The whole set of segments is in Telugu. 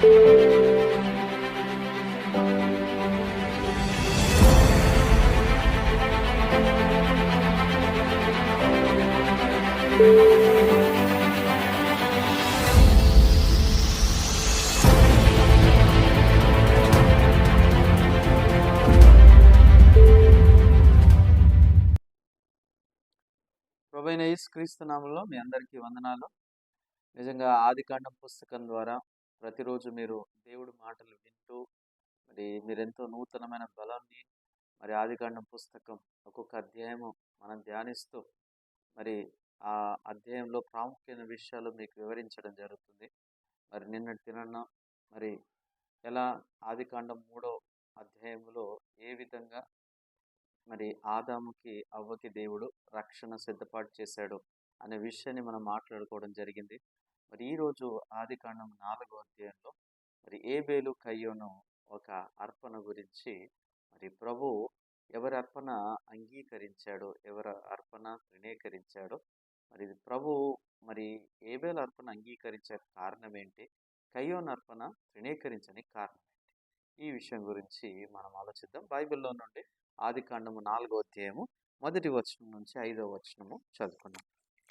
ప్రభువైన యేసుక్రీస్తు నామములో మీ అందరికీ వందనాలు. నిజంగా ఆదికాండం పుస్తకం ద్వారా ప్రతిరోజు మీరు దేవుడి మాటలు వింటూ మరి మీరెంతో నూతనమైన బలాన్ని మరి ఆదికాండం పుస్తకం ఒక్కొక్క అధ్యాయము మనం ధ్యానిస్తూ మరి ఆ అధ్యాయంలో ప్రాముఖ్యమైన విషయాలు మీకు వివరించడం జరుగుతుంది. మరి నిన్నటి దినాన మరి ఎలా ఆదికాండం 3వ అధ్యాయంలో ఏ విధంగా మరి ఆదాముకి అవ్వకి దేవుడు రక్షణ సిద్ధపాటు చేశాడు అనే విషయాన్ని మనం మాట్లాడుకోవడం జరిగింది. మరి ఈరోజు ఆదికాండం 4వ అధ్యాయంలో మరి ఏబేలు కయ్యోను ఒక అర్పణ గురించి మరి ప్రభు ఎవరి అర్పణ అంగీకరించాడో ఎవరి అర్పణ తృణీకరించాడో మరి ప్రభు మరి ఏబేలు అర్పణ అంగీకరించే కారణం ఏంటి, కయ్యోను అర్పణ తృణీకరించని కారణం ఏంటి, ఈ విషయం గురించి మనం ఆలోచిద్దాం. బైబిల్లో నుండి ఆదికాండము 4వ అధ్యాయము 1వ వచనం నుంచి 5వ వచనము చదువుకున్నాం.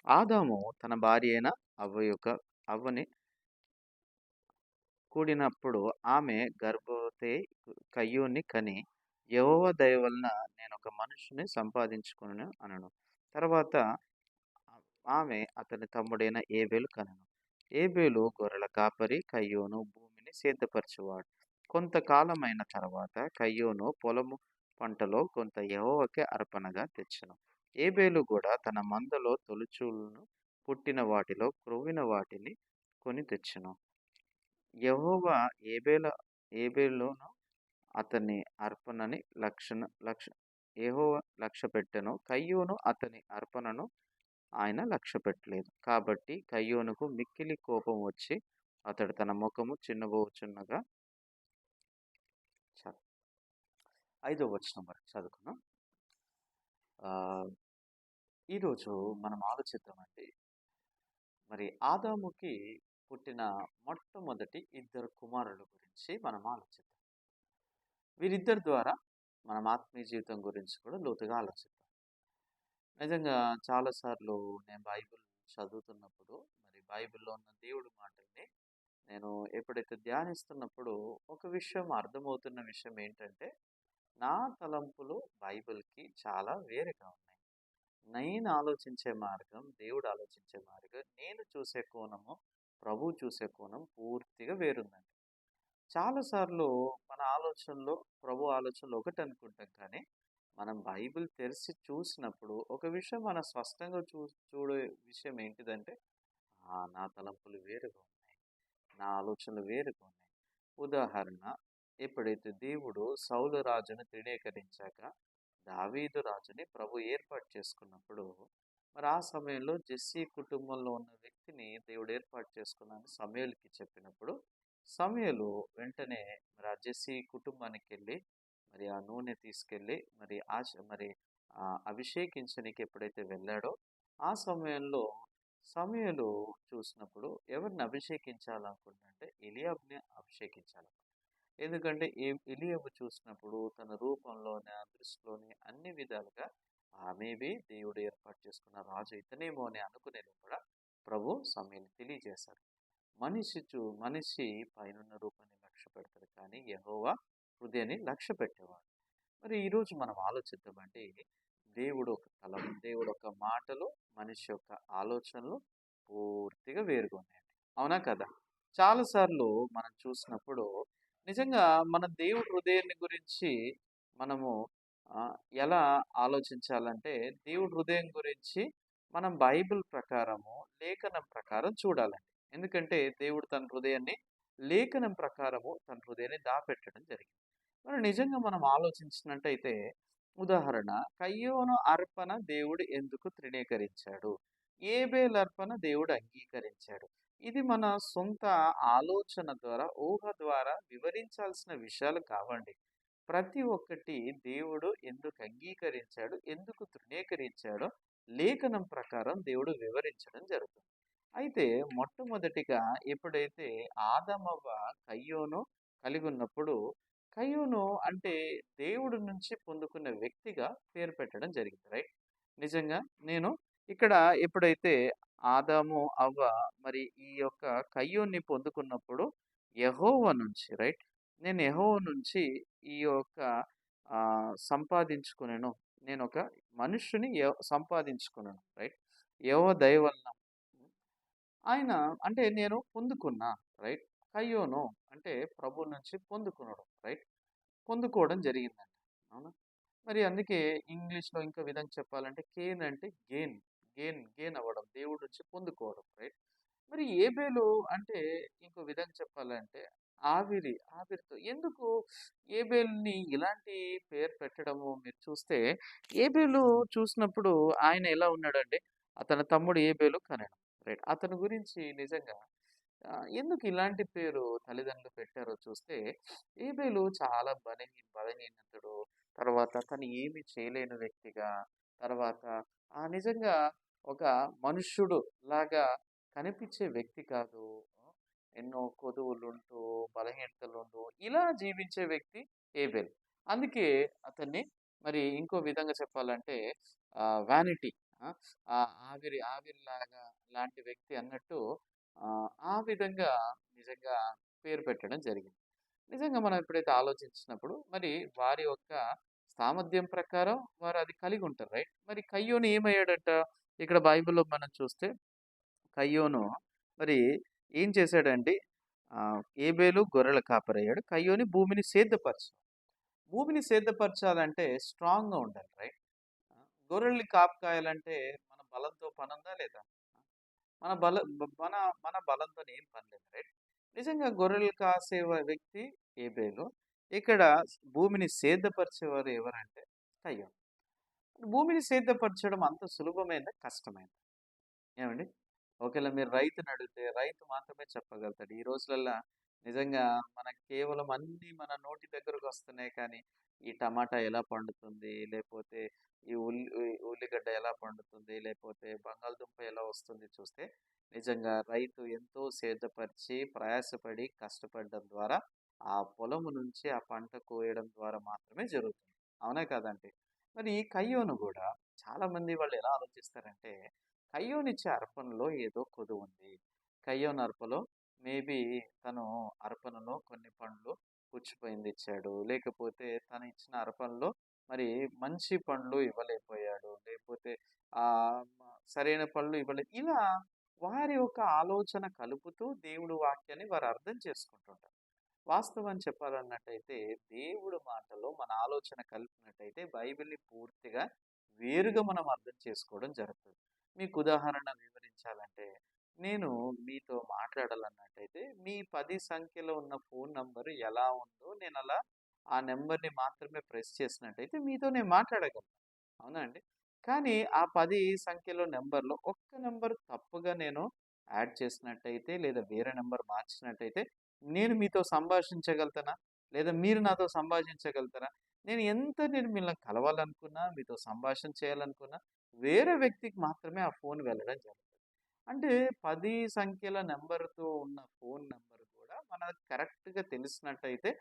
ఆదాము తన భార్య అయిన అవ్వని కూడినప్పుడు ఆమె గర్భవతి కయ్యూని కని యెహోవా దయ వలన నేను ఒక మనుషుని సంపాదించుకుని అనను. తర్వాత ఆమె అతని తమ్ముడైన ఏబేలు కనెను. ఏబేలు గొర్రెల కాపరి, కయ్యోను భూమిని సిద్ధపరచువాడు. కొంతకాలమైన తర్వాత కయ్యోను పొలము పంటలో కొంత యెహోవాకే అర్పణగా తెచ్చెను. ఏబేలు కూడా తన మందలో తొలిచూలును పుట్టిన వాటిలో క్రొవ్విన వాటిని కొని తెచ్చెను. యెహోవా ఏబేలును అతని అర్పణని యెహోవా లక్ష్యపెట్టెను. కయ్యోను అతని అర్పణను ఆయన లక్ష్యపెట్టలేదు. కాబట్టి కయ్యోనుకు మిక్కిలి కోపం వచ్చి అతడు తన ముఖము చిన్నబోచున్నగా 5వ వచనం వరకు చదువుకున్నాం. ఈరోజు మనం ఆలోచిద్దామండి. మరి ఆదాముకి పుట్టిన మొట్టమొదటి 2 కుమారుల గురించి మనం ఆలోచిద్దాం. వీరిద్దరి ద్వారా మనం ఆత్మీయ జీవితం గురించి కూడా లోతుగా ఆలోచిద్దాం. నిజంగా చాలాసార్లు నేను బైబిల్ చదువుతున్నప్పుడు మరి బైబిల్లో ఉన్న దేవుడి మాటల్ని నేను ఎప్పుడైతే ధ్యానిస్తున్నప్పుడు ఒక విషయం అర్థమవుతున్న విషయం ఏంటంటే, నా తలంపులు బైబిల్కి చాలా వేరుగా ఉన్నాయి. నేను ఆలోచించే మార్గం, దేవుడు ఆలోచించే మార్గం, నేను చూసే కోణము, ప్రభు చూసే కోణం పూర్తిగా వేరుందండి. చాలాసార్లు మన ఆలోచనలో ప్రభు ఆలోచనలు ఒకటి అనుకుంటాం, కానీ మనం బైబిల్ తెరిచి చూసినప్పుడు ఒక విషయం మనం స్పష్టంగా చూడే విషయం ఏంటిదంటే, నా తలంపులు వేరుగా ఉన్నాయి, నా ఆలోచనలు వేరుగా ఉన్నాయి. ఉదాహరణ, ఎప్పుడైతే దేవుడు సౌలు రాజును తృణీకరించాక దావీదు రాజుని ప్రభు ఏర్పాటు చేసుకున్నప్పుడు మరి ఆ సమయంలో జెస్సీ కుటుంబంలో ఉన్న వ్యక్తిని దేవుడు ఏర్పాటు చేసుకున్నాను సమూయేలుకి చెప్పినప్పుడు సమూయేలు వెంటనే మరి ఆ జెస్సీ కుటుంబానికి వెళ్ళి మరి ఆ నూనె తీసుకెళ్ళి మరి అభిషేకించడానికి ఎప్పుడైతే వెళ్ళాడో ఆ సమయంలో సమూయేలు చూసినప్పుడు ఎవరిని అభిషేకించాలనుకుంటే ఎలియాబుని అభిషేకించాలి. ఎందుకంటే ఎలియాబు చూసినప్పుడు తన రూపంలోని దృష్టిలోని అన్ని విధాలుగా మేబీ దేవుడు ఏర్పాటు చేసుకున్న రాజు ఇతనేమో అని అనుకునే కూడా ప్రభు సమూయేలు తెలియజేశారు. మనిషి పైనున్న రూపాన్ని లక్ష్య పెడతాడు, కానీ యెహోవా హృదయాన్ని లక్ష్య పెట్టేవాడు. మరి ఈరోజు మనం ఆలోచిద్దామంటే, దేవుడు ఒక తలం, దేవుడు ఒక మాటలు, మనిషి యొక్క ఆలోచనలు పూర్తిగా వేరుగా ఉన్నాయండి. అవునా కదా? చాలాసార్లు మనం చూసినప్పుడు నిజంగా మన దేవుడి హృదయాన్ని గురించి మనము ఎలా ఆలోచించాలంటే, దేవుడి హృదయం గురించి మనం బైబిల్ ప్రకారము లేఖనం ప్రకారం చూడాలండి. ఎందుకంటే దేవుడు తన హృదయాన్ని లేఖనం ప్రకారము తన హృదయాన్ని దాపెట్టడం జరిగింది. మరి నిజంగా మనం ఆలోచించినట్టయితే, ఉదాహరణ, కయ్యోను అర్పణ దేవుడు ఎందుకు తృణీకరించాడు, ఏబేలు అర్పణ దేవుడు అంగీకరించాడు. ఇది మన సొంత ఆలోచన ద్వారా, ఊహ ద్వారా వివరించాల్సిన విషయాలు కావండి. ప్రతి ఒక్కటి దేవుడు ఎందుకు అంగీకరించాడు, ఎందుకు తృణీకరించాడో లేఖనం ప్రకారం దేవుడు వివరించడం జరుగుతుంది. అయితే మొట్టమొదటిగా ఎప్పుడైతే ఆదామవ్వ కయ్యోను కలిగి ఉన్నప్పుడు, కయ్యోను అంటే దేవుడి నుంచి పొందుకున్న వ్యక్తిగా పేరు పెట్టడం జరిగింది. రైట్? నిజంగా నేను ఇక్కడ ఎప్పుడైతే ఆదాము, అవ్వ మరి ఈ యొక్క కయ్యోన్ని పొందుకున్నప్పుడు యెహోవా నుంచి, రైట్? నేను యెహోవా నుంచి ఈ యొక్క సంపాదించుకొనెను. నేనొక మనుష్యుని సంపాదించుకున్నాను. రైట్? యెహోవా దయ వలన ఆయన అంటే నేను పొందుకున్నా. రైట్? కయ్యోను అంటే ప్రభువు నుంచి పొందుకునడం. రైట్? పొందుకోవడం జరిగిందండి. అవునా? మరి అందుకే ఇంగ్లీష్‌లో ఇంకో విధంగా చెప్పాలంటే కేన్ అంటే గెయిన్. గెయిన్ అవ్వడం. దేవుడి నుంచి పొందుకోవడం. రైట్? మరి ఏబేలు అంటే ఇంకో విధంగా చెప్పాలంటే ఆవిరితో ఎందుకు ఏబేలుని ఇలాంటి పేరు పెట్టడము మీరు చూస్తే, ఏబేలు చూసినప్పుడు ఆయన ఎలా ఉన్నాడంటే, అతని తమ్ముడు ఏబేలు కనెను. రైట్. అతని గురించి నిజంగా ఎందుకు ఇలాంటి పేరు తల్లిదండ్రులు పెట్టారో చూస్తే, ఏబేలు చాలా బలహీనతుడు. తర్వాత తను ఏమి చేయలేని వ్యక్తిగా, తర్వాత నిజంగా ఒక మనుష్యుడు లాగా కనిపించే వ్యక్తి కాదు. ఎన్నో కొదువులుంటూ, బలహీనతలుంటూ ఇలా జీవించే వ్యక్తి ఏబేల్. అందుకే అతన్ని మరి ఇంకో విధంగా చెప్పాలంటే వానిటీ ఆ! ఆవిరిలాగా లాంటి వ్యక్తి అన్నట్టు ఆ విధంగా నిజంగా పేరు పెట్టడం జరిగింది. నిజంగా మనం ఎప్పుడైతే ఆలోచించినప్పుడు మరి వారి యొక్క సామర్థ్యం ప్రకారం వారు అది కలిగి ఉంటారు. రైట్? మరి కయ్యోను ఏమయ్యాడట? ఇక్కడ బైబిల్‌లో మనం చూస్తే కయ్యోను మరి ఏం చేశాడంటే ఏబేలు గొర్రెల కాపరయ్యాడు. కయ్యోని భూమిని సేద్యపరచాలి. భూమిని సేద్యపరచాలంటే స్ట్రాంగ్‌గా ఉండాలి. రైట్? ఆ! గొర్రెల్ని కాపు కాయాలంటే మన బలంతో పనుందా లేదా? మన బల బ మన మన బలంతోని ఏం పని లేదు. రైట్? నిజంగా గొర్రెలు కాసే వ్యక్తి ఏబేలు. ఇక్కడ భూమిని సేద్యపరిచేవారు ఎవరంటే కయ్యోను. భూమిని సేద్యపరచడం అంత సులభమైందా? కష్టమైందా? ఏమండి? ఒకవేళ మీరు రైతుని అడిగితే రైతు మాత్రమే చెప్పగలుగుతాడు. ఈ రోజులల్లా నిజంగా మనకు కేవలం అన్నీ మన నోటి దగ్గరకొస్తున్నాయి కానీ, ఈ టమాటా ఎలా పండుతుంది? లేపోతే ఈ ఉల్లిగడ్డ ఎలా పండుతుంది? లేపోతే బంగాళదుంప ఎలా వస్తుంది చూస్తే, నిజంగా రైతు ఎంతో సేద్యపరిచి, ప్రయాసపడి, కష్టపడడం ద్వారా ఆ పొలము నుంచి ఆ పంట కోయడం ద్వారా మాత్రమే జరుగుతుంది. అవునా కాదండి? మరి ఈ కయ్యోను గూడా చాలామంది వాళ్ళు ఎలా ఆలోచిస్తారంటే కయ్యోనిచ్చే అర్పణలో ఏదో కొదువుంది. కయ్యోను అర్పలో మేబీ తను అర్పణలో కొన్ని పండ్లు పుచ్చిపోయింది ఇచ్చాడు. లేకపోతే తను ఇచ్చిన అర్పణలో మరి మంచి పండ్లు ఇవ్వలేకపోయాడు. లేకపోతే సరైన పనులు ఇలా వారి యొక్క ఆలోచన కలుపుతూ దేవుడు వాక్యాన్ని వారు అర్థం చేసుకుంటుంటారు. వాస్తవం చెప్పాలన్నట్టయితే దేవుడు మాటలో మన ఆలోచన కలిపినట్టయితే బైబిల్‌ని పూర్తిగా వేరుగా మనం అర్థం చేసుకోవడం జరుగుతుంది. మీకు ఉదాహరణ వివరించాలంటే, నేను మీతో మాట్లాడాలన్నట్టయితే, మీ 10 సంఖ్యలో ఉన్న ఫోను నంబర్ ఎలా ఉందో నేనలా ఆ నంబర్‌ని మాత్రమే ప్రెస్ చేసినట్టయితే మీతో నేను మాట్లాడగలను. అవునా అండి? కానీ ఆ 10 సంఖ్యలో నంబర్‌లో ఒక్క నంబర్ తప్పుగా నేను యాడ్ చేసినట్టయితే, లేదా వేరే నంబర్ మార్చినట్టయితే, నేను మీతో సంభాషించగలుగుతానా? లేదా మీరు నాతో సంభాషించగలుగుతారా? నేను మిమ్మల్ని కలవాలనుకున్నా, మీతో సంభాషణ చేయాలనుకున్నా, వేరే వ్యక్తికి మాత్రమే ఆ ఫోన్ వెళ్ళడం జరుగుతుంది. అంటే 10 సంఖ్యల నంబర్‌తో ఉన్న ఫోన్ నంబర్ కూడా మనకు కరెక్ట్‌గా తెలిసినట్టయితే,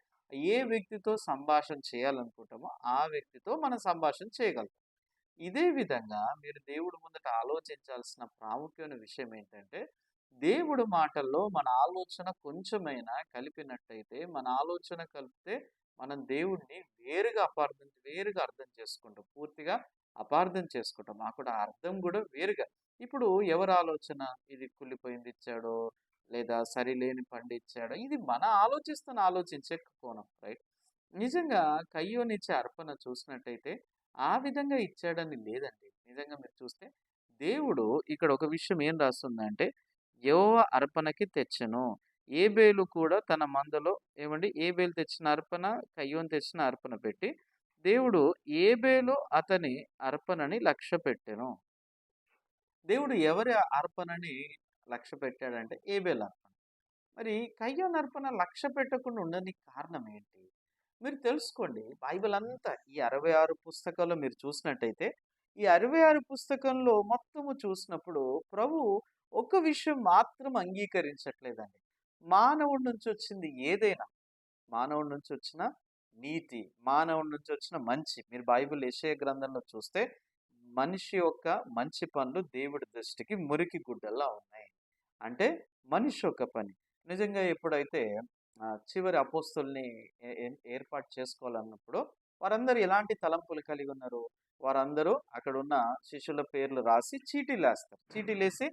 ఏ వ్యక్తితో సంభాషణ చేయాలనుకుంటామో, ఆ వ్యక్తితో మనం సంభాషణ చేయగలుగుతాం. ఇదే విధంగా మీరు దేవుడి ముందట ఆలోచించాల్సిన ప్రాముఖ్యమైన విషయం ఏంటంటే, దేవుడు మాటల్లో మన ఆలోచన కొంచెమైనా కలిపినట్టయితే, మన ఆలోచన కలిపితే మనం దేవుడిని వేరుగా అర్థం చేసుకుంటాం. పూర్తిగా అపార్థం చేసుకుంటాం. అక్కడ అర్థం గూడా వేరుగా. ఇప్పుడు ఎవరి ఆలోచన ఇది కుళ్ళిపోయింది ఇచ్చాడో, లేదా సరిలేని పండిచ్చాడో, ఇది మన ఆలోచించే కోణం. రైట్? నిజంగా కయ్యోనిచ్చే అర్పణ చూసినట్టయితే, ఆ విధంగా ఇచ్చాడని లేదండి. నిజంగా మీరు చూస్తే, దేవుడు ఇక్కడ ఒక విషయం ఏం రాస్తుందంటే, యెహోవా అర్పణకి తెచ్చెను. ఏబేలు కూడా తన మందలో ఏవండీ ఏబేలు తెచ్చిన అర్పణ, కయ్యోను తెచ్చిన అర్పణ పెట్టి, దేవుడు ఏబేలు అతని అర్పణని లక్ష్యపెట్టెను. దేవుడు ఎవరి అర్పణని లక్ష్యపెట్టాడంటే ఏబేలు అర్పణ. మరి కయ్యోను అర్పణ లక్ష్య పెట్టకుండా ఉండడానికి కారణం ఏంటి? మీరు తెలుసుకోండి. బైబిల్ అంతా ఈ 66 పుస్తకాల్లో మీరు చూసినట్టయితే, ఈ 66 పుస్తకంలో మొత్తము చూసినప్పుడు ప్రభువు ఒక్క విషయం మాత్రం అంగీకరించట్లేదండి. మానవుడి నుంచి వచ్చింది ఏదైనా, మానవుడి నుంచి వచ్చిన నీతి, మానవుడి నుంచి వచ్చిన మంచి, మీరు బైబిల్ యెషయా గ్రంథంలో చూస్తే మనిషి యొక్క మంచి పనులు దేవుడి దృష్టికి మురికి గుడ్డల్లా ఉన్నాయి. అంటే మనిషి యొక్క పని. నిజంగా ఎప్పుడైతే చివరి అపోస్తలుని ఏర్పాటు చేసుకోవాలన్నప్పుడు వారందరూ ఎలాంటి తలంపులు కలిగి ఉన్నారు? వారందరూ అక్కడున్న శిష్యుల పేర్లు రాసి చీటీలేస్తారు. చీటీలేసి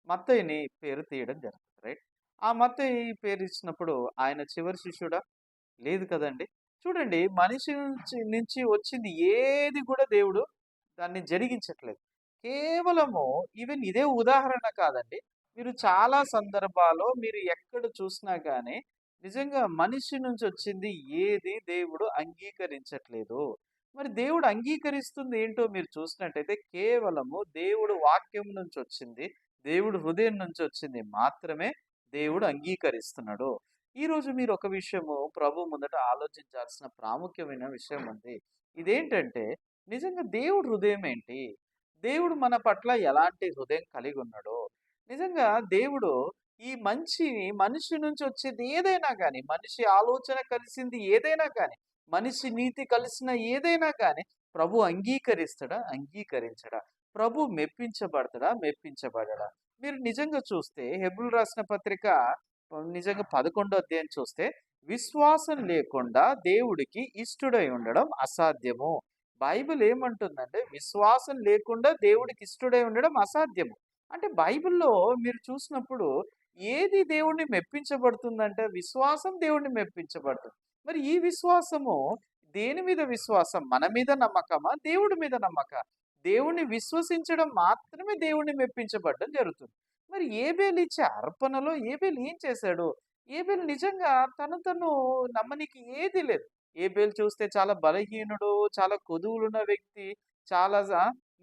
మత్తయిని పేరు తీయడం జరుగుతుంది. రైట్? ఆ మత్తయి పేరు ఇచ్చినప్పుడు ఆయన చివరి శిష్యుడా? లేదు కదండీ! చూడండి, మనిషి నుంచి వచ్చింది ఏది కూడా దేవుడు దాన్ని జరిగించట్లేదు. కేవలము ఈవెన్ ఇదే ఉదాహరణ కాదండి. మీరు చాలా సందర్భాల్లో మీరు ఎక్కడ చూసినా గాని నిజంగా మనిషి నుంచి వచ్చింది ఏది దేవుడు అంగీకరించట్లేదు. మరి దేవుడు అంగీకరిస్తుంది ఏంటో మీరు చూసినట్టయితే కేవలము దేవుడు వాక్యం నుంచి వచ్చింది, దేవుడు హృదయం నుంచి వచ్చింది మాత్రమే దేవుడు అంగీకరిస్తున్నాడు. ఈరోజు మీరు ఒక విషయము ప్రభు ముందట ఆలోచించాల్సిన ప్రాముఖ్యమైన విషయం ఉంది. ఇదేంటంటే నిజంగా దేవుడు హృదయం ఏంటి? దేవుడు మన పట్ల ఎలాంటి హృదయం కలిగి ఉన్నాడో, నిజంగా దేవుడు ఈ మనిషి నుంచి వచ్చేది ఏదైనా గాని, మనిషి ఆలోచన కలిసింది ఏదైనా గాని, మనిషి నీతి కలిసిన ఏదైనా గాని ప్రభు అంగీకరిస్తాడా? అంగీకరించడా? ప్రభు మెప్పించబడతాడా? మెప్పించబడడా? మీరు నిజంగా చూస్తే హెబ్రీయులకు రాసిన పత్రిక నిజంగా 11వ అధ్యాయం చూస్తే విశ్వాసం లేకుండా దేవుడికి ఇష్టుడై ఉండడం అసాధ్యము. బైబిల్ ఏమంటుందంటే విశ్వాసం లేకుండా దేవుడికి ఇష్టుడై ఉండడం అసాధ్యము. అంటే బైబిల్‌లో మీరు చూసినప్పుడు ఏది దేవుడిని మెప్పించబడుతుందంటే విశ్వాసం దేవుడిని మెప్పించబడుతుంది. మరి ఈ విశ్వాసము దేని మీద విశ్వాసం? మన మీద నమ్మకమా? దేవుడి మీద నమ్మకా? దేవుడిని విశ్వసించడం మాత్రమే దేవుడిని మెప్పించబడడం జరుగుతుంది. మరి ఏబేలు ఇచ్చే అర్పణలో ఏబేలు ఏం చేశాడు? ఏబేలు నిజంగా తను నమ్మనీకి ఏది లేదు. ఏబేలు చూస్తే చాలా బలహీనుడు, చాలా కొదువులున్న వ్యక్తి, చాలా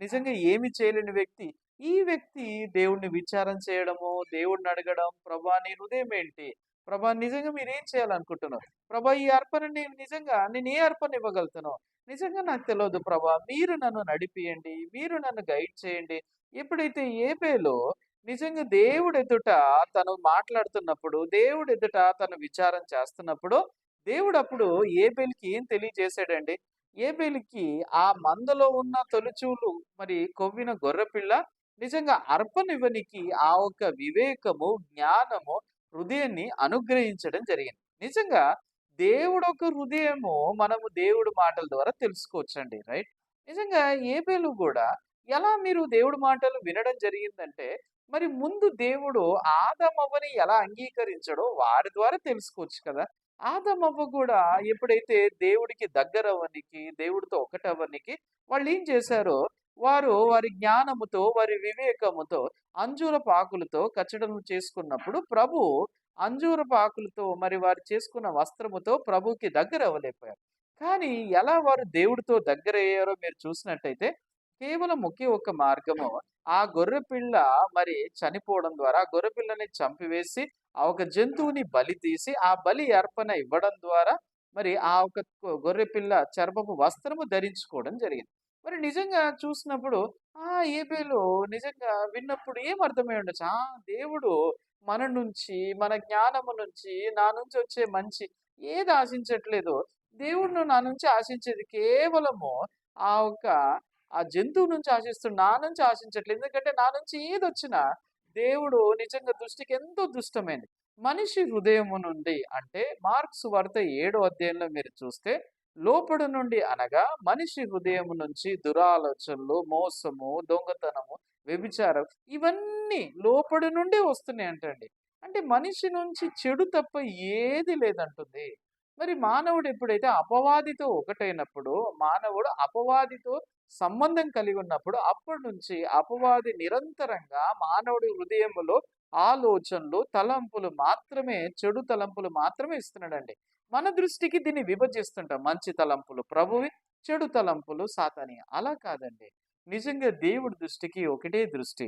నిజంగా ఏమి చేయలేని వ్యక్తి. ఈ వ్యక్తి దేవుడిని విచారం చేయడము, దేవుడిని అడగడం, ప్రభా నీ హృదయం ఏంటి? ప్రభా నిజంగా మీరేం చేయాలనుకుంటున్నారు? ప్రభా ఈ అర్పణని నిజంగా నేను ఏ అర్పణ ఇవ్వగలుగుతానో నిజంగా నాకు తెలవదు ప్రభా. మీరు నన్ను నడిపియండి, మీరు నన్ను గైడ్ చేయండి. ఎప్పుడైతే ఏబేలు నిజంగా దేవుడు ఎదుట తను మాట్లాడుతున్నప్పుడు, దేవుడు ఎదుట తను విచారం చేస్తున్నప్పుడు, దేవుడు అప్పుడు ఏబేలుకి ఏం తెలియజేశాడండి? ఏబేలుకి ఆ మందలో ఉన్న తొలిచూలు మరి కొవ్విన గొర్రెపిల్ల నిజంగా అర్పణ ఇవ్వనికి ఆ ఒక్క వివేకము, జ్ఞానము, హృదయాన్ని అనుగ్రహించడం జరిగింది. నిజంగా దేవుడొక హృదయము మనము దేవుడి మాటల ద్వారా తెలుసుకోవచ్చండి. రైట్? నిజంగా ఏబేలు గూడా ఎలా మీరు దేవుడి మాటలు వినడం జరిగిందంటే, మరి ముందు దేవుడు ఆదామవ్వని ఎలా అంగీకరించాడో వారి ద్వారా తెలుసుకోవచ్చు కదా! ఆదామవ్వ కూడా ఎప్పుడైతే దేవుడికి దగ్గరవ్వనికి, దేవుడితో ఒకటవ్వనికి వాళ్ళేం చేశారో, వారి జ్ఞానముతో, వారి వివేకముతో, అంజూరపు ఆకులతో కచ్చడము చేసుకున్నప్పుడు అంజూరపు ఆకులతో మరి వారు చేసుకున్న వస్త్రముతో ప్రభువుకి దగ్గరవ్వలేకపోయారు. కానీ ఎలా వారు దేవుడితో దగ్గరయ్యారో మీరు చూసినట్టయితే కేవలం ఒకే ఒక్క మార్గము. ఆ గొర్రెపిల్ల మరి చనిపోవడం ద్వారా ఆ గొర్రెపిల్లని చంపివేసి, ఆ ఒక జంతువుని బలి తీసి, ఆ బలి అర్పణ ఇవ్వడం ద్వారా మరి ఆ ఒక గొర్రెపిల్ల చర్మపు వస్త్రము ధరించుకోవడం జరిగింది. మరి నిజంగా చూసినప్పుడు ఏబేలు నిజంగా విన్నప్పుడు ఏం అర్థమై ఉండొచ్చు? దేవుడు మన నుంచి, మన జ్ఞానము నుంచి, నా నుంచి వచ్చే మంచి ఏది ఆశించట్లేదో, దేవుడు నా నుంచి ఆశించేది కేవలము ఆ ఒక ఆ జంతువు నుంచి ఆశిస్తుడు. నా నుంచి ఆశించట్లేదు. ఎందుకంటే నా నుంచి ఏదొచ్చినా దేవుడు నిజంగా దృష్టికి ఎంతో దుష్టమైంది. మనిషి హృదయము నుండి అంటే మార్కు సువార్త 7వ అధ్యాయంలో మీరు చూస్తే లోపడి నుండి అనగా మనిషి హృదయము నుంచి దురాలోచనలు, మోసము, దొంగతనము, వ్యభిచారం ఇవన్నీ లోపడి నుండి వస్తున్నాయంటండి. అంటే మనిషి నుంచి చెడు తప్ప ఏది లేదంటుంది. మరి మానవుడు ఎప్పుడైతే అపవాదితో ఒకటైనప్పుడు, మానవుడు అపవాదితో సంబంధం కలిగి ఉన్నప్పుడు అప్పటి నుంచి అపవాది నిరంతరంగా మానవుడి హృదయములో ఆలోచనలు, తలంపులు మాత్రమే, చెడు తలంపులు మాత్రమే ఇస్తున్నాడండి. మన దృష్టికి దీన్ని విభజిస్తుంటాం. మంచి తలంపులు ప్రభువి, చెడు తలంపులు సాతాని. అలా కాదండి. నిజంగా దేవుడి దృష్టికి ఒకటే దృష్టి.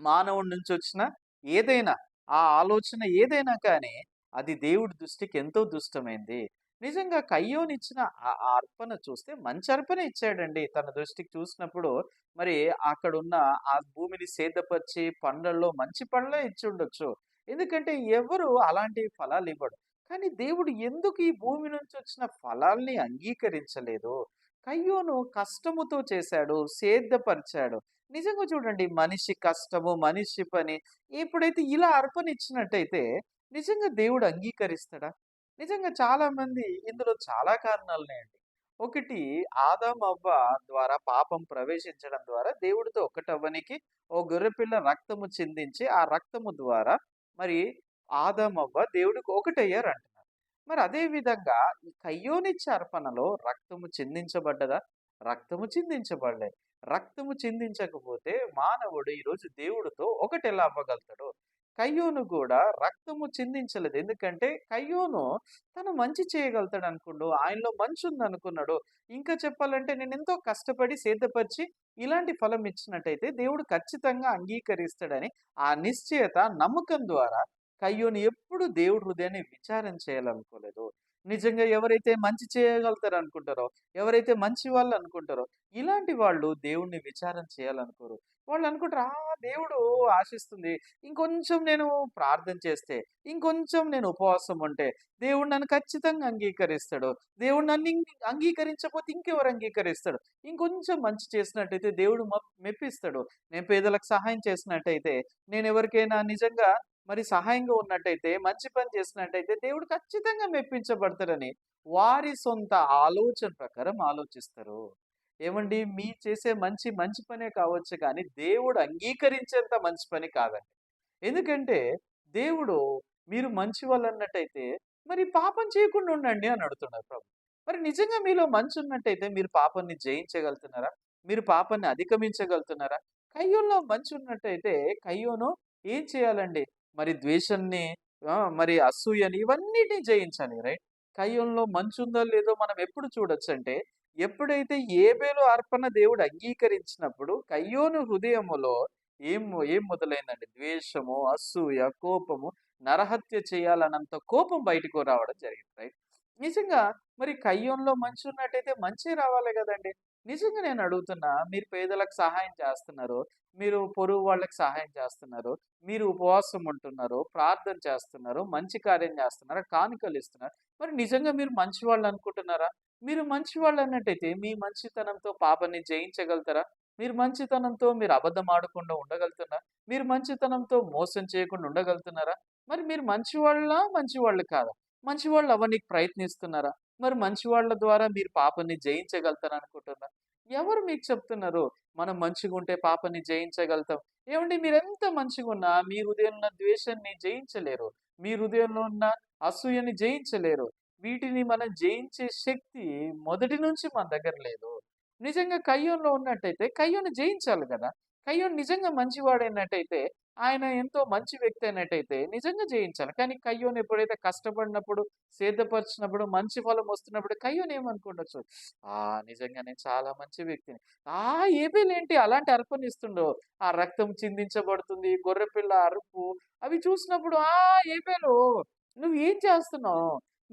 మానవుడి నుంచి వచ్చిన ఏదైనా, ఆ ఆలోచన ఏదైనా కానీ అది దేవుడి దృష్టికి ఎంతో దుష్టమైంది. నిజంగా కయ్యోనిచ్చిన ఆ అర్పణ చూస్తే మంచి అర్పణ ఇచ్చాడండి. తన దృష్టికి చూసినప్పుడు మరి అక్కడున్న ఆ భూమిని సేదపరిచి పండ్లలో మంచి పండ్లే ఇచ్చుండొచ్చు. ఎందుకంటే ఎవరు అలాంటి ఫలాలివ్వడు. కానీ దేవుడు ఎందుకు ఈ భూమి నుంచి వచ్చిన ఫలాల్ని అంగీకరించలేదు? కయ్యోను కష్టముతో చేశాడు, సేద్ధపరిచాడు. నిజంగా చూడండి మనిషి కష్టము, మనిషి పని ఎప్పుడైతే ఇలా అర్పణ ఇచ్చినట్టయితే నిజంగా దేవుడు అంగీకరిస్తాడా? నిజంగా చాలామంది ఇందులో చాలా కారణాలున్నాయండి. ఒకటి ఆదామవ్వ ద్వారా పాపం ప్రవేశించడం ద్వారా దేవుడితో ఒక్కటవ్వనికి ఓ గొర్రెపిల్ల రక్తము చిందించి, ఆ రక్తము ద్వారా మరి ఆదామవ్వ దేవుడికి ఒకటయ్యారంటున్నారు. మరి అదే విధంగా ఈ కయ్యోనిచ్చే అర్పణలో రక్తము చిందించబడ్డదా? రక్తము చిందించబడలే. రక్తము చిందించకపోతే మానవుడు ఈరోజు దేవుడితో ఒకటెలా అవ్వగలుగుతాడు? కయ్యోను గూడా రక్తము చిందించలేదు. ఎందుకంటే కయ్యోను తను మంచి చేయగలుగుతాడనుకుండు. ఆయనలో మంచుందనుకున్నాడు. ఇంకా చెప్పాలంటే నేనెంతో కష్టపడి సేద్ధపరిచి ఇలాంటి ఫలం ఇచ్చినట్టయితే దేవుడు ఖచ్చితంగా అంగీకరిస్తాడని ఆ నిశ్చయత, నమ్మకం ద్వారా కయ్యోను ఎప్పుడు దేవుడి హృదయాన్ని విచారణ చేయాలనుకోలేదు. నిజంగా ఎవరైతే మంచి చేయగలుగుతారనుకుంటారో, ఎవరైతే మంచి వాళ్ళనుకుంటారో, ఇలాంటి వాళ్ళు దేవుడిని విచారణ చేయాలనుకోరు. వాళ్ళనుకుంటారు, దేవుడు ఆశిస్తుంది ఇంకొంచెం నేను ప్రార్థన చేస్తే, ఇంకొంచెం నేను ఉపవాసం ఉంటే, దేవుడు నన్ను ఖచ్చితంగా అంగీకరిస్తాడు. దేవుడు నన్ను అంగీకరించకపోతే ఇంకెవరు అంగీకరిస్తాడు? ఇంకొంచెం మంచి చేసినట్టయితే దేవుడు మెప్పిస్తాడు. నేను పేదలకు సహాయం చేసినట్టయితే, నేను ఎవరికైనా నిజంగా మరి సహాయంగా ఉన్నట్టయితే, మంచి పని చేసినట్టయితే దేవుడు ఖచ్చితంగా మెప్పించబడతాడని వారి సొంత ఆలోచన ప్రకారం ఆలోచిస్తారు. ఏమండి చేసే మంచి పనే కావచ్చు కానీ దేవుడు అంగీకరించేంత మంచి పని కాదండి. ఎందుకంటే దేవుడు మీరు మంచి వాళ్ళన్నట్టయితే మరి పాపం చేయకుండా ఉండండి అని అడుగుతున్నారు ప్రభు. మరి నిజంగా మీలో మంచి ఉన్నట్టయితే మీరు పాపాన్ని జయించగలుగుతున్నారా? మీరు పాపాన్ని అధిగమించగలుగుతున్నారా? కయ్యోనులో మంచి ఉన్నట్టయితే కయ్యోను ఏం చేయాలండి? మరి ద్వేషాన్ని మరి అసూయని ఇవన్నిటిని జయించాలి రైట్? కయ్యోనులో మంచి ఉందో లేదో మనం ఎప్పుడు చూడొచ్చంటే ఎప్పుడైతే ఏబేలు అర్పణ దేవుడు అంగీకరించినప్పుడు కయ్యోను హృదయములో ఏం ఏం మొదలైందండి? ద్వేషము, అసూయ, కోపము, నరహత్య చేయాలన్నంత కోపం బయటకు రావడం జరిగింది. రైట్? నిజంగా మరి కయ్యోనులో మంచి ఉన్నట్టయితే మంచే రావాలి గదండీ! నిజంగా నేను అడుగుతున్నా, మీరు పేదలకు సహాయం చేస్తున్నారు. మీరు పొరుగు వాళ్ళకి సహాయం చేస్తున్నారు. మీరు ఉపవాసం ఉంటున్నారు, ప్రార్థన చేస్తున్నారు, మంచి కార్యం చేస్తున్నారు, కానుకలు ఇస్తున్నారు. మరి నిజంగా మీరు మంచివాళ్ళు అనుకుంటున్నారా? మీరు మంచివాళ్ళు అన్నట్టయితే మీ మంచితనంతో పాపాన్ని జయించగలుగుతారా? మీరు మంచితనంతో మీరు అబద్ధం ఆడకుండా ఉండగలుగుతున్నారా? మీరు మంచితనంతో మోసం చేయకుండా ఉండగలుగుతున్నారా? మరి మీరు మంచివాళ్ళా? మంచివాళ్ళు కాదా? మంచివాళ్ళు అవ్వనీకి ప్రయత్నిస్తున్నారా? మరి మంచివాళ్ళ ద్వారా మీరు పాపాన్ని జయించగలుగుతారనుకుంటున్నారా? ఎవరు మీకు చెప్తున్నారు? మనం మంచిగుంటే పాపాన్ని జయించగలుగుతాం. ఏవండీ మీరెంత మంచిగున్నా మీ హృదయంలో ఉన్న ద్వేషాన్ని జయించలేరు. మీ హృదయంలో ఉన్న అసూయని జయించలేరు. వీటిని మనం జయించే శక్తి మొదటి నుంచి మన దగ్గర లేదు. నిజంగా కయ్యోనులో ఉన్నట్టయితే కయ్యోను జయించాలి గదా! కయ్యోను నిజంగా మంచివాడైనట్టయితే, ఆయన ఎంతో మంచి వ్యక్తి అయినట్టయితే నిజంగా జయించాలి. కానీ కయ్యోను ఎప్పుడైతే కష్టపడినప్పుడు, సేదపరిచినప్పుడు, మంచి ఫలం వస్తున్నప్పుడు కయ్యోను ఏమనుకుండొచ్చు? నిజంగా నేను చాలా మంచి వ్యక్తిని. ఏబేలేంటి అలాంటి అర్పణిస్తుండో, ఆ రక్తం చిందించబడుతుంది, గొర్రెపిల్ల అరుపు అవి చూసినప్పుడు ఏబేలు నువ్వు ఏం చేస్తున్నావు?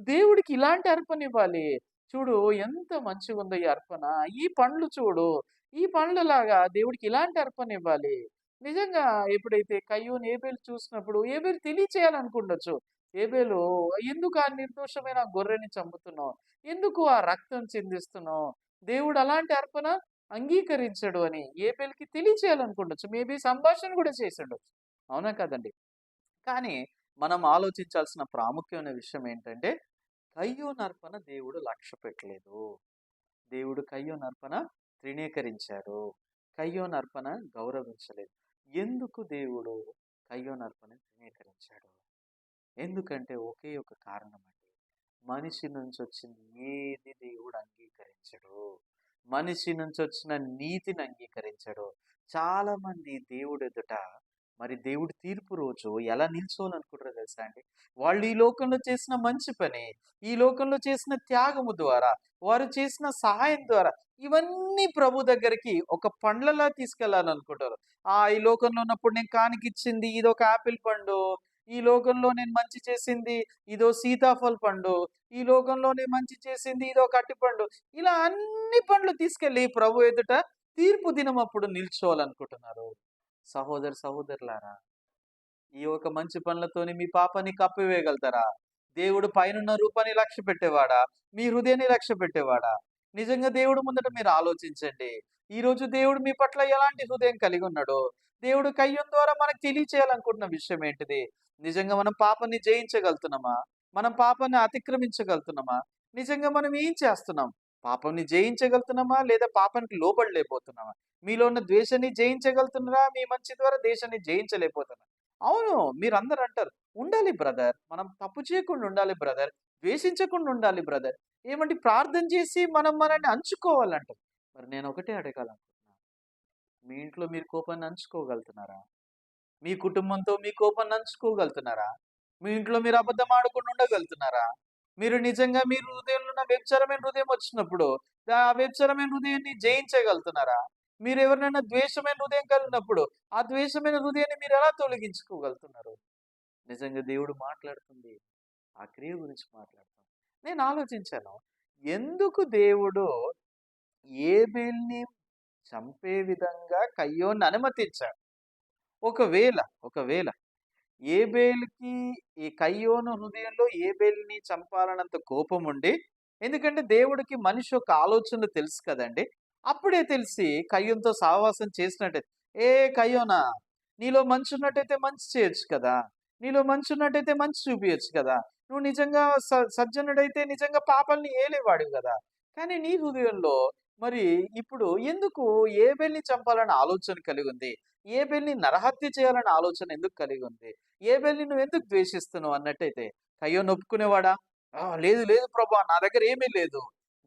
దేవుడికి ఇలాంటి అర్పణివ్వాలి. చూడు ఎంత మంచిగుందో ఈ అర్పణ. ఈ పండ్లు చూడు. ఈ పండ్లులాగా దేవుడికి ఇలాంటి అర్పణివ్వాలి. నిజంగా ఎప్పుడైతే కయ్యోను ఏబేలు చూసినప్పుడు ఏబేలు తెలియచేయాలనుకుండొచ్చు. ఏబేలు ఎందుకు ఆ నిర్దోషమైన గొర్రెని చంపుతున్నావు? ఎందుకు ఆ రక్తం చిందిస్తున్నావు? దేవుడు అలాంటి అర్పణ అంగీకరించడు అని ఏబేలుకి తెలియచేయాలనుకుండొచ్చు. మేబీ సంభాషణ కూడా చేసుండొచ్చు. అవునా కదండీ! కానీ మనం ఆలోచించాల్సిన ప్రాముఖ్యమైన విషయం ఏంటంటే కయ్యోను అర్పణ దేవుడు లక్ష్యపెట్టలేదు. దేవుడు కయ్యోను అర్పణ తృణీకరించాడు. కయ్యోను అర్పణ గౌరవించలేదు. ఎందుకు దేవుడు కయ్యోను అర్పణను తృణీకరించాడు? ఎందుకంటే ఒకే ఒక కారణం అండి. మనిషి నుంచి వచ్చింది ఏది దేవుడు అంగీకరించడు. మనిషి నుంచి వచ్చిన నీతిని అంగీకరించడు. చాలా మంది దేవుడు ఎదుట మరి దేవుడి తీర్పు రోజు ఎలా నిల్చోవాలనుకుంటారో తెలుసా అండి? వాళ్ళు ఈ లోకంలో చేసిన మంచి పని, ఈ లోకంలో చేసిన త్యాగము ద్వారా, వారు చేసిన సహాయం ద్వారా ఇవన్నీ ప్రభు దగ్గరికి ఒక పండ్లలా తీసుకెళ్లాలనుకుంటారు. ఈ లోకంలో ఉన్నప్పుడు నేను కానికిచ్చింది ఇదొక యాపిల్ పండు, ఈ లోకంలో నేను మంచి చేసింది ఇదో సీతాఫల్ పండు, ఈ లోకంలో నేను మంచి చేసింది ఇదో కట్టిపండు, ఇలా అన్ని పండ్లు తీసుకెళ్ళి ప్రభు ఎదుట తీర్పు దినం అప్పుడు నిల్చోవాలనుకుంటున్నారు. సహోదరులారా, ఈ ఒక మంచి పనులతోని మీ పాపాన్ని కప్పివేయగలుగుతారా? దేవుడు పైనున్న రూపాన్ని లక్ష్య పెట్టేవాడా? మీ హృదయాన్ని లక్ష్య పెట్టేవాడా? నిజంగా దేవుడు ముందట మీరు ఆలోచించండి. ఈ రోజు దేవుడు మీ పట్ల ఎలాంటి హృదయం కలిగి ఉన్నాడో, దేవుడు కయ్యం ద్వారా మనకు తెలియచేయాలనుకుంటున్న విషయం ఏంటిది? నిజంగా మనం పాపాన్ని జయించగలుగుతున్నామా? మనం పాపాన్ని అతిక్రమించగలుగుతున్నామా? నిజంగా మనం ఏం చేస్తున్నాం? పాపంని జయించగలుగుతున్నామా? లేదా పాపానికి లోబడలేకపోతున్నామా? మీలో ఉన్న ద్వేషాన్ని జయించగలుగుతున్నారా? మీ మంచి ద్వారా దేశాన్ని జయించలేకపోతున్నారా? అవును. మీరందరూ అంటారు, "ఉండాలి బ్రదర్. మనం తప్పు చేయకుండా ఉండాలి బ్రదర్. ద్వేషించకుండా ఉండాలి బ్రదర్. ఏమంటే ప్రార్థన చేసి మనం మనల్ని అంచుకోవాలంటారు." మరి నేను ఒకటే అడగాలనుకుంటున్నా. మీ ఇంట్లో మీరు కోపాన్ని అంచుకోగలుగుతున్నారా? మీ కుటుంబంతో మీ కోపాన్ని అంచుకోగలుగుతున్నారా? మీ ఇంట్లో మీరు అబద్ధం ఆడకుండా ఉండగలుగుతున్నారా? మీరు నిజంగా మీ హృదయంలో ఉన్న వ్యభిచారమైన హృదయం వచ్చినప్పుడు, ఆ వ్యభిచారమైన హృదయాన్ని జయించగలుగుతున్నారా? మీరు ఎవరినైనా ద్వేషమైన హృదయం కలిగినప్పుడు, ఆ ద్వేషమైన హృదయాన్ని మీరు ఎలా తొలగించుకోగలుగుతున్నారు? నిజంగా దేవుడు మాట్లాడుతుంది. ఆ క్రియ గురించి మాట్లాడుతాం. నేను ఆలోచించాను. ఎందుకు దేవుడు ఏబేలుని చంపే విధంగా కయ్యోన్ని అనుమతించాడు? ఒకవేళ ఒకవేళ ఏబేలుకి ఈ కయ్యోను హృదయంలో ఏబేలుని చంపాలన్నంత కోపం ఉండి, ఎందుకంటే దేవుడికి మనిషి యొక్క ఆలోచనలు తెలుసు కదండి. అప్పుడే తెలిసి కయ్యోనుతో సహవాసం చేసినట్టయితే, ఏ కయ్యోనా, నీలో మంచి ఉన్నట్టయితే మంచి చేయొచ్చు కదా, నీలో మంచి ఉన్నట్టయితే మంచి చూపించచ్చు కదా, నువ్వు నిజంగా సజ్జనుడైతే నిజంగా పాపాలని ఏలేవాడివి కదా, కానీ నీ హృదయంలో మరి ఇప్పుడు ఎందుకు ఏబేల్ని చంపాలన్న ఆలోచన కలిగి ఉంది? ఏబేల్ని నరహత్య చేయాలన్న ఆలోచన ఎందుకు కలిగి ఉంది? ఏబేల్ని నువ్వెందుకు ద్వేషిస్తున్నావు అన్నట్టయితే, కయ్యోను ఒప్పుకునేవాడా? లేదు లేదు ప్రభా, నా దగ్గర ఏమీ లేదు.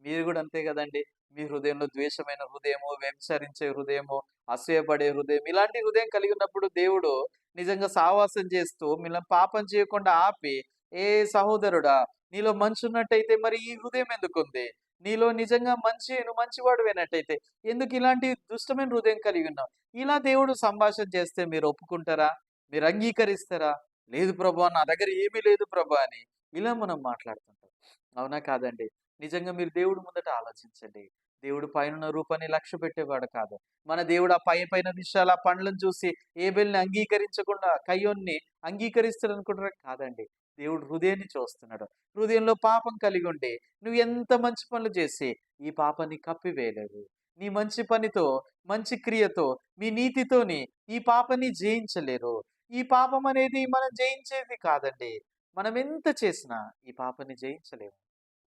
మీరు గూడా అంతే గదండీ! మీ హృదయంలో ద్వేషమైన హృదయము, వ్యభిచరించే హృదయము, అసూయపడే హృదయం, ఇలాంటి హృదయం కలిగి ఉన్నప్పుడు దేవుడు నిజంగా సావాసం చేస్తూ మిమ్మల్ని పాపం చేయకుండా ఆపి, "ఏ సహోదరుడా, నీలో మంచున్నట్టయితే మరి ఈ హృదయం ఎందుకుంది? నీలో నిజంగా నువ్వు మంచివాడివైనట్టయితే ఎందుకు ఇలాంటి దుష్టమైన హృదయం కలిగి ఉన్నావు?" ఇలా దేవుడు సంభాషణ చేస్తే మీరు ఒప్పుకుంటారా? మీరు అంగీకరిస్తారా? లేదు ప్రభా, నా దగ్గర ఏమీ లేదు ప్రభా అని ఇలా మనం మాట్లాడుతుంటాం. అవునా కాదండి? నిజంగా మీరు దేవుడి ముందట ఆలోచించండి. దేవుడు పైనున్న రూపాన్ని లక్ష్య పెట్టేవాడు కాదు. మన దేవుడు ఆ పైన విషయాలు, ఆ పండ్లను చూసి ఏబేలుని అంగీకరించకుండా కయ్యోన్ని అంగీకరిస్తాడనుకుంటారా? కాదండి. దేవుడు హృదయాన్ని చూస్తున్నాడు. హృదయంలో పాపం కలిగి ఉండి నువ్వు ఎంత మంచి పనులు చేసి ఈ పాపాన్ని కప్పివేయలేవు. నీ మంచి పనితో, మంచి క్రియతో, మీ నీతితోని ఈ పాపాన్ని జయించలేరు. ఈ పాపం అనేది మనం జయించేది కాదండి. మనం ఎంత చేసినా ఈ పాపాన్ని జయించలేము.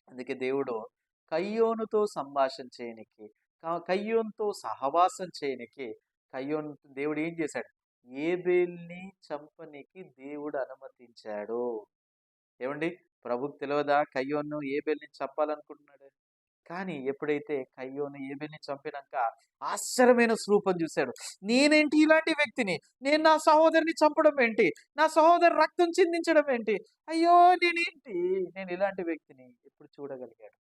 అందుకే దేవుడు కయ్యోనుతో సంభాషణ చేయనికి, కయ్యోనుతో సహవాసం చేయనికి, కయ్యోను దేవుడు ఏం చేశాడు? ఏబేల్ని చంపనీకి దేవుడు అనుమతించాడు. ఏవండి, ప్రభుకు తెలియదా కయ్యోను ఏబేల్ని చంపాలనుకుంటున్నాడు? కానీ ఎప్పుడైతే కయ్యోను ఏబేల్ని చంపినాక ఆశ్చర్యమైన స్వరూపం చూశాడు. నేనేంటి ఇలాంటి వ్యక్తిని? నేను నా సహోదరుని చంపడం ఏంటి? నా సహోదరు రక్తం చిందించడం ఏంటి? అయ్యో! నేనేంటి? నేను ఇలాంటి వ్యక్తిని ఎప్పుడు చూడగలిగాడు.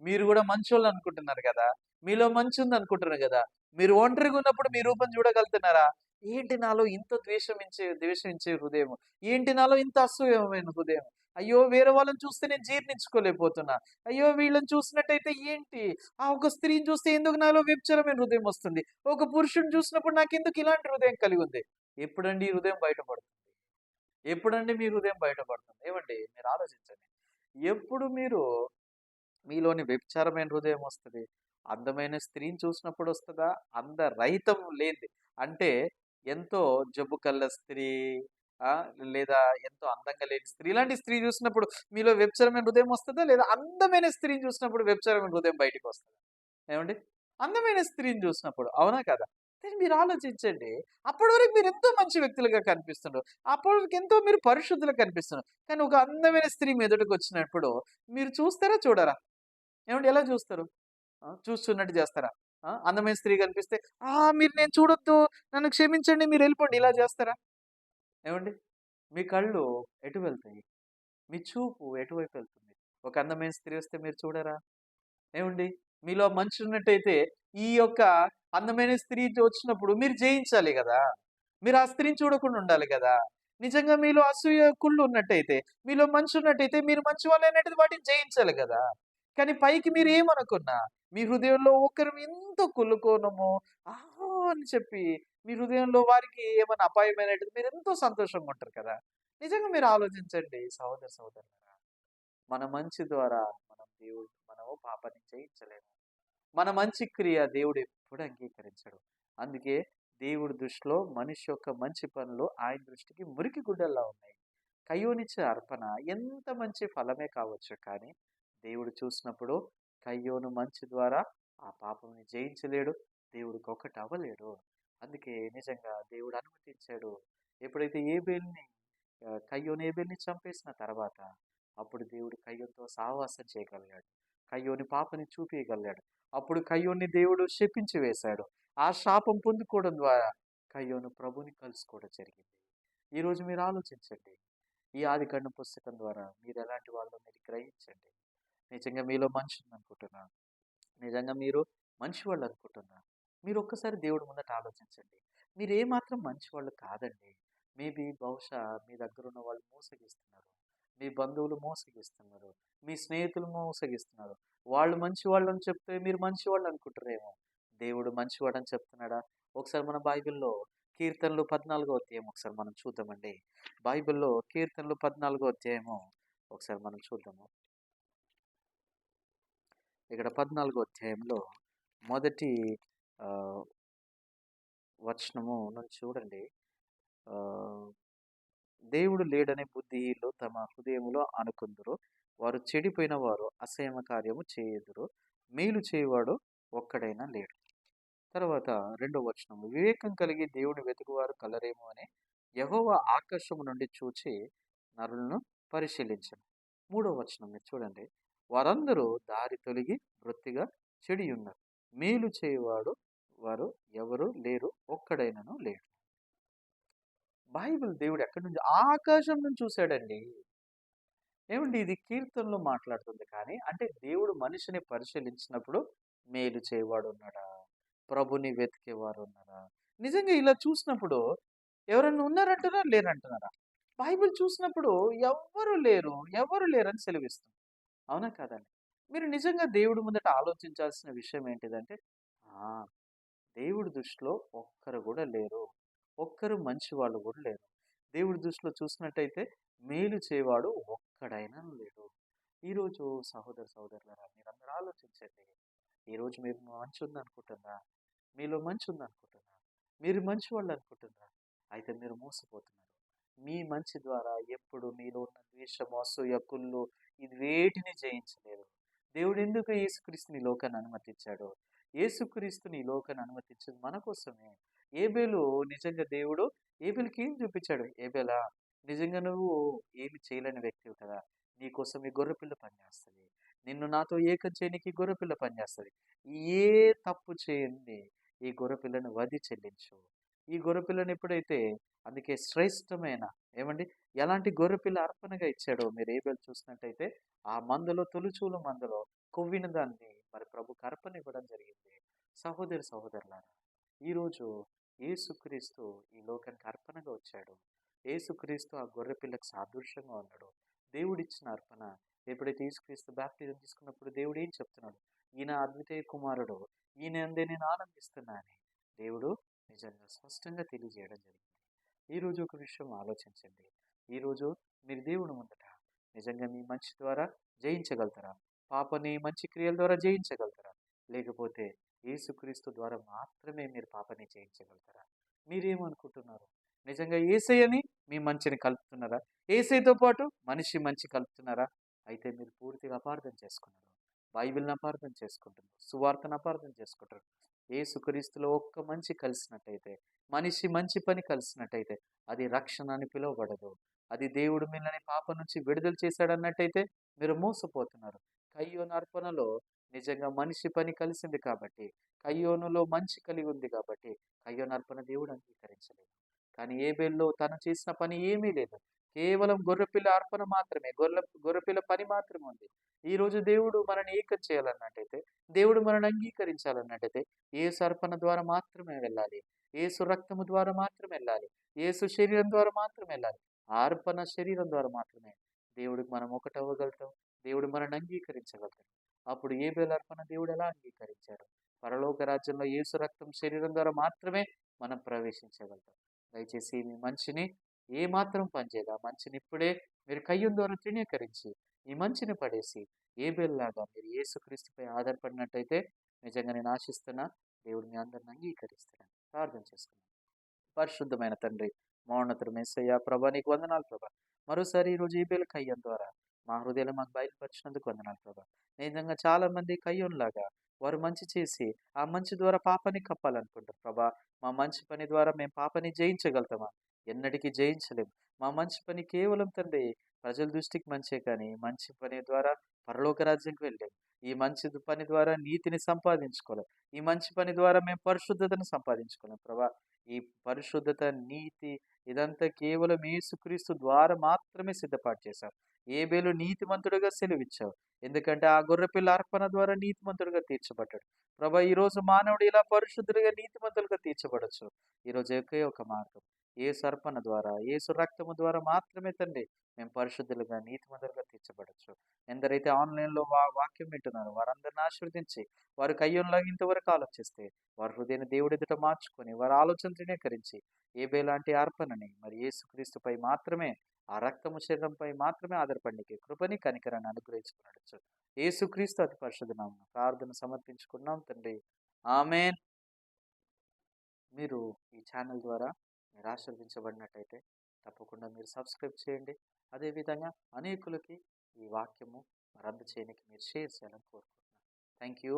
మీరు గూడా మంచోళ్ళు అనుకుంటున్నారు గదా! మీలో మంచుందనుకుంటున్నారు గదా! మీరు ఒంటరిగా ఉన్నప్పుడు మీ రూపం చూడగలుగుతున్నారా? ఏంటి నాలో ఇంత ద్వేషించే హృదయము? ఏంటి నాలో ఇంత అసూయమైన హృదయం? అయ్యో! వేరే వాళ్ళని చూస్తే నేను జీర్ణించుకోలేకపోతున్నా. అయ్యో! వీళ్ళని చూసినట్టయితే ఏంటి? ఒక స్త్రీని చూస్తే ఎందుకు నాలో వ్యభిచారమైన హృదయం వస్తుంది? ఒక పురుషుడిని చూసినప్పుడు నాకెందుకు ఇలాంటి హృదయం కలిగుంది? ఎప్పుడండి ఈ హృదయం బయటపడుతుంది? ఎప్పుడండి మీ హృదయం బయటపడుతుంది? ఏవండి, మీరు ఆలోచించండి. ఎప్పుడు మీరు మీలోని వ్యభిచారమైన హృదయం వస్తది? అందమైన స్త్రీని చూసినప్పుడు వస్తదా? అందరహితం లేనిది. అంటే ఎంతో జబ్బు కళ్ళ స్త్రీ, లేదా ఎంతో అందంగా లేని స్త్రీ, ఇలాంటి స్త్రీ చూసినప్పుడు మీలో వ్యభిచారమైన హృదయం వస్తదా? లేదా అందమైన స్త్రీని చూసినప్పుడు వ్యభిచారమైన హృదయం బయటికొస్తదా? ఏవండి? అందమైన స్త్రీని చూసినప్పుడు. అవునా కాదా? కానీ మీరు ఆలోచించండి. అప్పటి వరకు మీరు ఎంతో మంచి వ్యక్తులుగా కనిపిస్తున్నారు. అప్పటి వరకు ఎంతో మీరు పరిశుద్ధులుగా కనిపిస్తున్నారు. కానీ ఒక అందమైన స్త్రీ మీ ఎదుటకొచ్చినప్పుడు మీరు చూస్తారా? చూడరా? ఏవండీ, ఎలా చూస్తారు? చూస్తున్నట్టు చేస్తారా? అందమైన స్త్రీ కనిపిస్తే, మీరు నేను చూడొద్దు, నన్ను క్షమించండి, మీరెళ్ళిపోండి, ఇలా చేస్తారా? ఏవండీ? మీ కళ్ళు ఎటు వెళ్తాయి? మీ చూపు ఎటువైపు వెళ్తుంది? ఒక అందమైన స్త్రీ వస్తే మీరు చూడరా? ఏవండీ? మీలో మంచి ఉన్నట్టయితే ఈ యొక్క అందమైన స్త్రీ వచ్చినప్పుడు మీరు జయించాలి గదా! మీరు ఆ స్త్రీని చూడకుండా ఉండాలి గదా! నిజంగా మీలో అసూయ కుళ్ళు ఉన్నట్టయితే, మీలో మంచి ఉన్నట్టయితే మీరు మంచి వాళ్ళైనట్టయితే వాటిని జయించాలి కదా! కానీ పైకి మీరు ఏమనుకున్నా, మీ హృదయంలో ఒకరు ఎంతో కుళ్ళుకోనము, ఆహా! అని చెప్పి మీ హృదయంలో వారికి ఏమైనా అపాయమైనట్టయితే మీరెంతో సంతోషంగా ఉంటారు కదా! నిజంగా మీరు ఆలోచించండి సహోదరులారా. మన మంచి ద్వారా మనము పాపాన్ని జయించలేము. మన మంచి క్రియ దేవుడు ఎప్పుడు అంగీకరించడు. అందుకే దేవుడి దృష్టిలో మనిషి యొక్క మంచి పనులు ఆయన దృష్టికి మురికి గుడ్డల్లా ఉన్నాయి. కయ్యోనిచ్చే అర్పణ ఎంత మంచి ఫలమే కావచ్చు కానీ దేవుడు చూసినప్పుడు కయ్యోను మంచి ద్వారా ఆ పాపంని జయించలేడు. దేవుడికి ఒకటి అవ్వలేడు. అందుకే నిజంగా దేవుడు అనుమతించాడు. ఎప్పుడైతే కయ్యోను ఏబేలుని చంపేసిన తర్వాత అప్పుడు దేవుడు కయ్యోనుతో సహవాసం చేయగలిగాడు. కయ్యోని పాపని చూపించగలిగాడు. అప్పుడు కయ్యోన్ని దేవుడు శపించి వేశాడు. ఆ శాపం పొందుకోవడం ద్వారా కయ్యోను ప్రభుని కలుసుకోవడం జరిగింది. ఈరోజు మీరు ఆలోచించండి. ఈ ఆదికాండం పుస్తకం ద్వారా మీరు ఎలాంటి వాళ్ళో మీరు గ్రహించండి. నిజంగా మీలో మనిషి ఉందనుకుంటున్నా. నిజంగా మీరు మంచివాళ్ళు అనుకుంటున్నా. మీరు ఒక్కసారి దేవుడి ముందట ఆలోచించండి. మీరు ఏమాత్రం మంచివాళ్ళు కాదండి. బహుశా మీ దగ్గరున్న వాళ్ళు మోసగిస్తున్నారు. మీ బంధువులు మోసగిస్తున్నారు. మీ స్నేహితులు మోసగిస్తున్నారు. వాళ్ళు మంచివాళ్ళని చెప్తే మీరు మంచివాళ్ళు అనుకుంటారేమో. దేవుడు మంచివాడని చెప్తున్నాడా? ఒకసారి మన బైబిల్‌లో కీర్తనలు 14 అధ్యాయం ఒకసారి మనం చూద్దామండి. బైబిల్‌లో కీర్తనలు 14 అధ్యాయము ఒకసారి మనం చూద్దాము. ఇక్కడ 14 అధ్యాయంలో మొదటి ఆహ్, వచనము నుంచి చూడండి. ఆహ్, దేవుడు లేడనే బుద్ధిహీనులు తమ హృదయములో అనుకుందురు. వారు చెడిపోయిన వారు అసహ్యమ కార్యము చేయుదురు. మేలు చేయువాడు ఒక్కడైనా లేడు. తర్వాత రెండో వచనం వివేకం కలిగి దేవుని వెతుకువారు కలరేమో అని యెహోవా ఆకాశము నుండి చూచి నరులను పరిశీలించను. మూడో వచనం మీరు చూడండి. వారందరూ దారి తొలగి వృత్తిగా చెడియున్నారు. మేలు చేయువాడు వారు ఎవరు లేరు, ఒక్కడైనను లేడు. బైబిల్ దేవుడు ఎక్కడి నుంచి ఆకాశం నుంచి చూశాడండి. ఏమండి ఇది కీర్తనలో మాట్లాడుతుంది కానీ అంటే దేవుడు మనిషిని పరిశీలించినప్పుడు మేలు చేయవాడు ఉన్నాడా, ప్రభుని వెతికేవారు ఉన్నారా, నిజంగా ఇలా చూసినప్పుడు ఎవరన్నా ఉన్నారంటున్నారా లేరంటున్నారా? బైబిల్ చూసినప్పుడు ఎవరు లేరని సెలవిస్తుంది. అవునా కాదండి? మీరు నిజంగా దేవుడి ముందట ఆలోచించాల్సిన విషయం ఏంటిదంటే ఆ దేవుడి దృష్టిలో ఒక్కరు కూడా లేరు. ఒక్కరు మంచి వాళ్ళు కూడా లేరు. దేవుడి దృష్టిలో చూసినట్టయితే మేలు చేయవాడు ఒక్కడైనా లేడు. ఈరోజు సహోదరులారా మీరందరూ ఆలోచించండి. ఈరోజు మీరు మంచి ఉందనుకుంటున్నారా? మీలో మంచి ఉందనుకుంటున్నారా? మీరు మంచి వాళ్ళు అనుకుంటున్నారా? అయితే మీరు మోసపోతున్నారు. మీ మంచి ద్వారా ఎప్పుడు మీలో ఉన్న ద్వేషము, అసూయ, కుళ్ళు ఇది వేటిని జయించలేదు. దేవుడు ఎందుకు యేసుక్రీస్తుని ఈ లోకాన్ని అనుమతించాడు? యేసుక్రీస్తుని ఈ లోకాన్ని అనుమతించింది మన కోసమే. ఏబేలు నిజంగా దేవుడు ఏబేలుకి ఏం చూపించాడు? ఏబేలా నిజంగా నువ్వు ఏమి చేయలేని వ్యక్తివి కదా! నీకోసం ఈ గొర్రెపిల్ల పనిచేస్తది. నిన్ను నాతో ఏకం చేయనీకి ఈ గొర్రెపిల్ల పనిచేస్తది. ఏ తప్పు చేయంది ఈ గొర్రెపిల్లను వధి చెల్లించు. ఈ గొర్రెపిల్లను ఎప్పుడైతే అందుకే శ్రేష్టమైన ఏమండి ఎలాంటి గొర్రెపిల్ల అర్పణగా ఇచ్చాడో మీరు ఏబేలు చూసినట్టయితే ఆ మందలో తొలిచూలు మందలో కొవ్విన దాన్ని మరి ప్రభుకి అర్పణ ఇవ్వడం జరిగింది. సహోదరులారా ఈరోజు యేసుక్రీస్తు ఈ లోకానికి అర్పణగా వచ్చాడు. యేసుక్రీస్తు ఆ గొర్రెపిల్లకు సాదృశ్యంగా ఉన్నాడు. దేవుడిచ్చిన అర్పణ ఎప్పుడైతే యేసుక్రీస్తు బాప్టిజం తీసుకున్నప్పుడు దేవుడు ఏం చెప్తున్నాడు? ఈయన అద్వితీయ కుమారుడు, ఈయన అందే నేను ఆనందిస్తున్నా అని దేవుడు నిజంగా స్పష్టంగా తెలియజేయడం జరిగింది. ఈరోజు ఒక విషయం ఆలోచించండి. ఈరోజు మీరు దేవుని ముందట నిజంగా మీ మంచి ద్వారా జయించగలుగుతారా? పాపని మంచి క్రియల ద్వారా జయించగలుగుతారా? లేకపోతే యేసుక్రీస్తు ద్వారా మాత్రమే మీరు పాపని జయించగలుగుతారా? మీరేమనుకుంటున్నారు? నిజంగా యేసయ్యని మీ మంచిని కలుపుతున్నారా? యేసయ్యతో పాటు మనిషి మంచి కలుపుతున్నారా? అయితే మీరు పూర్తిగా అపార్థం చేసుకున్నారు. బైబిల్‌ని అపార్థం చేసుకుంటున్నారు. సువార్తను అపార్థం చేసుకుంటారు. యేసుక్రీస్తులో ఒక్క మంచి కలిసినట్టయితే, మనిషి మంచి పని కలిసినట్టయితే అది రక్షణ అని పిలువబడదు. అది దేవుడు మిమ్మల్ని పాపం నుంచి విడుదల చేశాడన్నట్టయితే మీరు మోసపోతున్నారు. కయ్యోను అర్పణలో నిజంగా మనిషి పని కలిసింది కాబట్టి, కయ్యోనులో మంచి కలిగి ఉంది కాబట్టి, కయ్యోను అర్పణ దేవుడు అంగీకరించలేదు. కానీ ఏబేలులో తను చేసిన పని ఏమీ లేదు. కేవలం గొర్రెపిల్ల అర్పణ మాత్రమే. గొర్రెపిల్ల పని మాత్రమే ఉంది. ఈరోజు దేవుడు మనల్ని ఏకం చేయాలన్నట్టయితే, దేవుడు మనల్ని అంగీకరించాలన్నట్టయితే యేసు అర్పణ ద్వారా మాత్రమే వెళ్ళాలి. యేసు రక్తము ద్వారా మాత్రం వెళ్ళాలి. యేసు శరీరం ద్వారా మాత్రం వెళ్ళాలి. అర్పణ శరీరం ద్వారా మాత్రమే దేవుడికి మనం ఒకటవ్వగలుగుతాం. దేవుడు మనల్ని అంగీకరించగలుగుతాడు. అప్పుడు ఏబేలు అర్పణ దేవుడు ఎలా అంగీకరించాడు? పరలోక రాజ్యంలో యేసు రక్తం శరీరం ద్వారా మాత్రమే మనం ప్రవేశించగలుగుతాం. దయచేసి మీ మంచిని ఏ మాత్రం పనిచేయదు. ఆ మంచిని ఇప్పుడే మీరు కయ్యం ద్వారా తృణీకరించి ఈ మంచిని పడేసి ఏబేలులాగా మీరు యేసుక్రీస్తుపై ఆధారపడినట్టయితే నిజంగా నేను ఆశిస్తున్నా దేవుడు మీ అందరిని అంగీకరిస్తున్నాను. ప్రార్థన చేసుకున్నాను. పరిశుద్ధమైన తండ్రి, మౌన్నతుడు మెస్సయ్య ప్రభా, నీకు వందనాలు ప్రభా. మరోసారి ఈరోజు ఏబేలు కయ్యం ద్వారా మా హృదయాలు మాకు బయలుపరిచినందుకు వందనాలు ప్రభా. నిజంగా చాలా మంది కయ్యంలాగా వారు మంచి చేసి ఆ మంచి ద్వారా పాపాన్ని కప్పాలనుకుంటారు ప్రభా. మా మంచి పని ద్వారా మేము పాపాన్ని జయించగలుగుతామా? ఎన్నటికీ జయించలేము. మా మంచి పని కేవలం తండ్రి ప్రజల దృష్టికి మంచే, కానీ మంచి పని ద్వారా పరలోక రాజ్యానికి వెళ్ళలేము. ఈ మంచి పని ద్వారా నీతిని సంపాదించుకోలేం. ఈ మంచి పని ద్వారా మేము పరిశుద్ధతను సంపాదించుకోలేం ప్రభా. ఈ పరిశుద్ధత, నీతి ఇదంతా కేవలం యేసుక్రీస్తు ద్వారా మాత్రమే సిద్ధపాటు చేశావు. ఏబేలు నీతిమంతుడిగా సెలవిచ్చావు. ఎందుకంటే ఆ గొర్రెపిల్ల అర్పణ ద్వారా నీతిమంతుడిగా తీర్చబడ్డాడు. ప్రభా, ఈరోజు మానవుడు ఇలా పరిశుద్ధుడిగా నీతిమంతులుగా తీర్చబడచ్చు. ఈరోజు ఒకే ఒక మార్గం, యేసు అర్పణ ద్వారా, యేసు రక్తము ద్వారా మాత్రమే తండ్రి మేము పరిశుద్ధులుగా నీతిమంతులుగా తీర్చబడచ్చు. ఎందరైతే ఆన్లైన్లో వాక్యం వింటున్నారో వారందరిని ఆశీర్వదించి వారి కయ్యంలాగా ఇంతవరకు ఆలోచిస్తే వారి హృదయాన్ని దేవుడి ఎదుట మార్చుకొని వారి ఆలోచన తృణీకరించి ఏబేలాంటి అర్పణని మరి యేసుక్రీస్తుపై మాత్రమే, ఆ రక్తము శరీరంపై మాత్రమే ఆధారపడికి కృపని కనికరాన్ని అనుగ్రహించుకున్నాడు. యేసుక్రీస్తు అతి పరిశుద్ధ నామమున ప్రార్థన సమర్పించుకున్నాం తండ్రి. ఆమేన్. మీరు ఈ ఛానల్ ద్వారా మీరు ఆశీర్వదించబడినట్టయితే తప్పకుండా మీరు సబ్స్క్రైబ్ చేయండి. అదేవిధంగా అనేకులకి ఈ వాక్యము మరి అందచేయడానికి మీరు షేర్ చేయాలని కోరుకుంటున్నాను. Thank you.